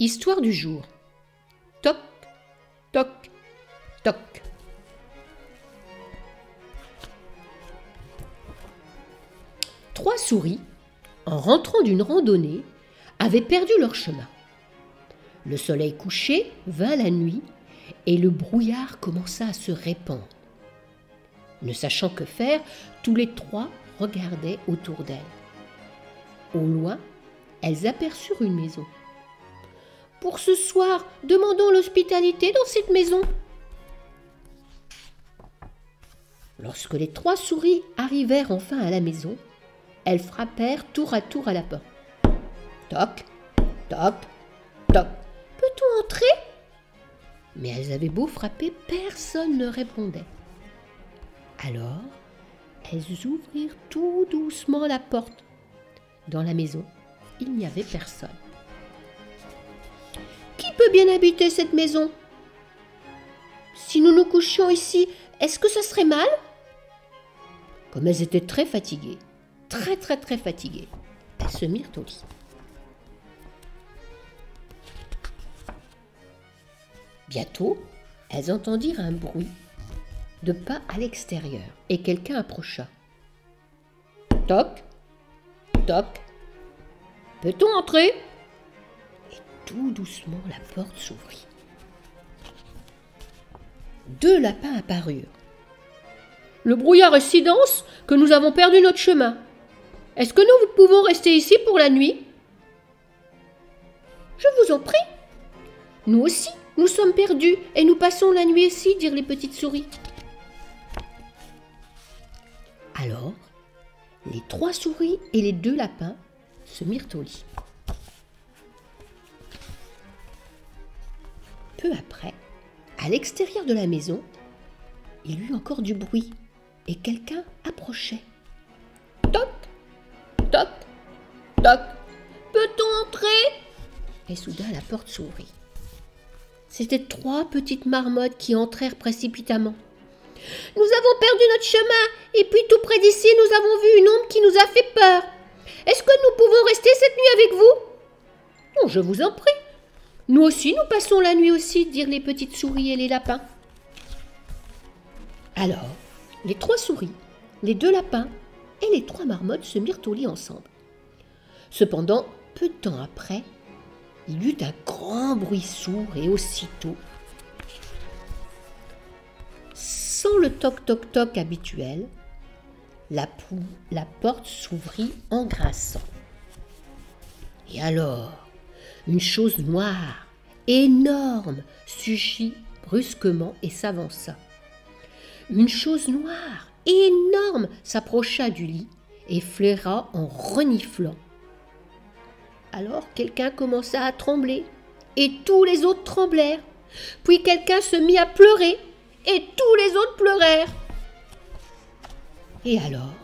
Histoire du jour. Toc, toc, toc. Trois souris, en rentrant d'une randonnée, avaient perdu leur chemin. Le soleil couché vint la nuit et le brouillard commença à se répandre. Ne sachant que faire, tous les trois regardaient autour d'elles. Au loin, elles aperçurent une maison. « Pour ce soir, demandons l'hospitalité dans cette maison. » Lorsque les trois souris arrivèrent enfin à la maison, elles frappèrent tour à tour à la porte. Toc, toc, toc. « Peut-on entrer ?» Mais elles avaient beau frapper, personne ne répondait. Alors, elles ouvrirent tout doucement la porte. Dans la maison, il n'y avait personne. « Qui peut bien habiter cette maison ? Si nous nous couchions ici, est-ce que ce serait mal ?» Comme elles étaient très fatiguées, très fatiguées, elles se mirent au lit. Bientôt, elles entendirent un bruit de pas à l'extérieur et quelqu'un approcha. Toc, toc. Peut-on entrer ? Et tout doucement, la porte s'ouvrit. Deux lapins apparurent. Le brouillard est si dense que nous avons perdu notre chemin. Est-ce que nous pouvons rester ici pour la nuit ? Je vous en prie. Nous aussi, nous sommes perdus et nous passons la nuit ici, dirent les petites souris. Alors, les trois souris et les deux lapins se mirent au lit. Peu après, à l'extérieur de la maison, il y eut encore du bruit et quelqu'un approchait. Toc, toc, toc. Peut-on entrer ? Et soudain la porte s'ouvrit. C'étaient trois petites marmottes qui entrèrent précipitamment. Nous avons perdu notre chemin et puis tout près d'ici nous avons vu une ombre qui nous a fait peur. Est-ce que nous pouvons rester cette nuit avec vous ? Oh, je vous en prie. Nous aussi nous passons la nuit aussi, dirent les petites souris et les lapins. Alors, les trois souris, les deux lapins et les trois marmottes se mirent au lit ensemble. Cependant, peu de temps après, il y eut un grand bruit sourd et aussitôt, sans le toc-toc-toc habituel, la porte s'ouvrit en grinçant. Et alors, une chose noire, énorme, surgit brusquement et s'avança. Une chose noire, énorme, s'approcha du lit et flaira en reniflant. Alors quelqu'un commença à trembler, et tous les autres tremblèrent. Puis quelqu'un se mit à pleurer, et tous les autres pleurèrent. Et alors,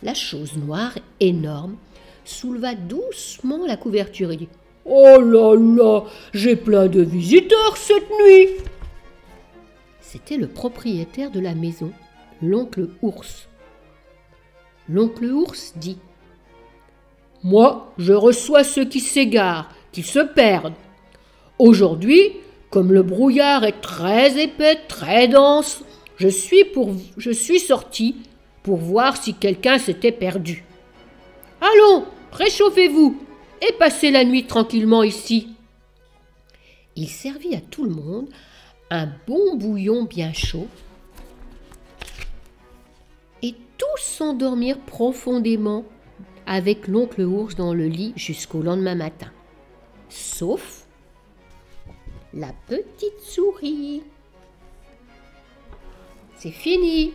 la chose noire énorme souleva doucement la couverture et dit « Oh là là, j'ai plein de visiteurs cette nuit !» C'était le propriétaire de la maison, l'oncle Ours. L'oncle Ours dit « Moi, je reçois ceux qui s'égarent, qui se perdent. Aujourd'hui, comme le brouillard est très épais, très dense, je suis sorti pour voir si quelqu'un s'était perdu. Allons, réchauffez-vous et passez la nuit tranquillement ici. » Il servit à tout le monde un bon bouillon bien chaud et tous s'endormirent profondément avec l'oncle Ours dans le lit jusqu'au lendemain matin. Sauf la petite souris. C'est fini.